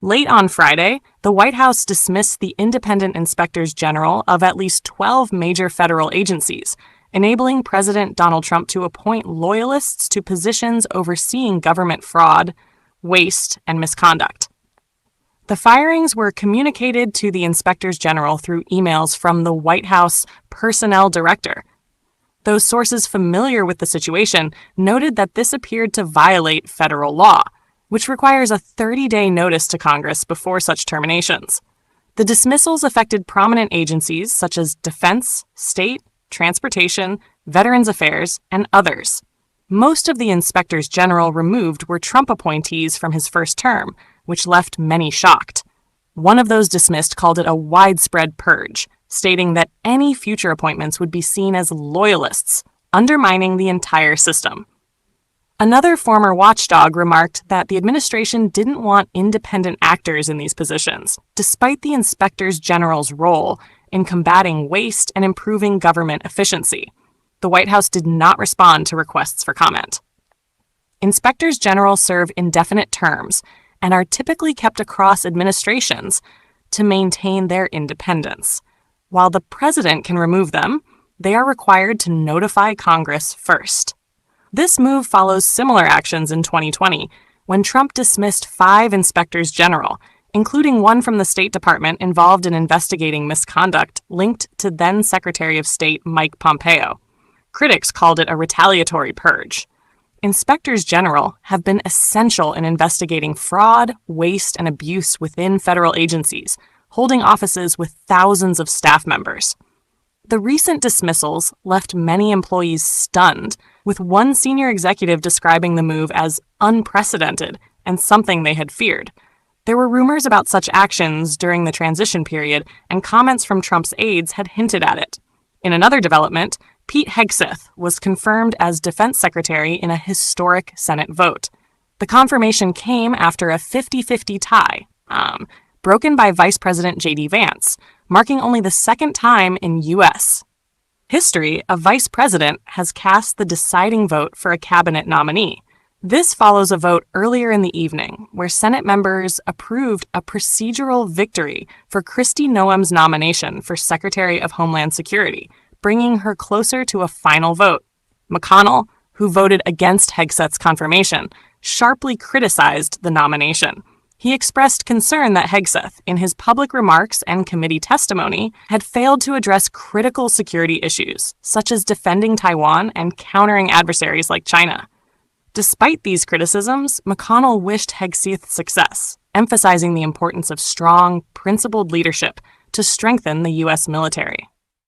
Late on Friday, the White House dismissed the independent inspectors general of at least 12 major federal agencies, enabling President Donald Trump to appoint loyalists to positions overseeing government fraud, waste, and misconduct. The firings were communicated to the inspectors general through emails from the White House personnel director. Those sources familiar with the situation noted that this appeared to violate federal law, which requires a 30-day notice to Congress before such terminations. The dismissals affected prominent agencies such as Defense, State, Transportation, Veterans Affairs, and others. Most of the inspectors general removed were Trump appointees from his first term, which left many shocked. One of those dismissed called it a widespread purge, stating that any future appointments would be seen as loyalists, undermining the entire system. Another former watchdog remarked that the administration didn't want independent actors in these positions, despite the inspectors general's role in combating waste and improving government efficiency. The White House did not respond to requests for comment. Inspectors general serve indefinite terms and are typically kept across administrations to maintain their independence. While the president can remove them, they are required to notify Congress first. This move follows similar actions in 2020, when Trump dismissed 5 inspectors general, including one from the State Department involved in investigating misconduct linked to then Secretary of State Mike Pompeo. Critics called it a retaliatory purge. Inspectors general have been essential in investigating fraud, waste, and abuse within federal agencies, holding offices with thousands of staff members. The recent dismissals left many employees stunned, with one senior executive describing the move as unprecedented and something they had feared. There were rumors about such actions during the transition period, and comments from Trump's aides had hinted at it. In another development, Pete Hegseth was confirmed as Defense Secretary in a historic Senate vote. The confirmation came after a 50-50 tie, broken by Vice President J.D. Vance, marking only the second time in U.S. history a vice president has cast the deciding vote for a cabinet nominee. This follows a vote earlier in the evening where Senate members approved a procedural victory for Kristi Noem's nomination for Secretary of Homeland Security, bringing her closer to a final vote. McConnell, who voted against Hegseth's confirmation, sharply criticized the nomination. He expressed concern that Hegseth, in his public remarks and committee testimony, had failed to address critical security issues, such as defending Taiwan and countering adversaries like China. Despite these criticisms, McConnell wished Hegseth success, emphasizing the importance of strong, principled leadership to strengthen the U.S. military.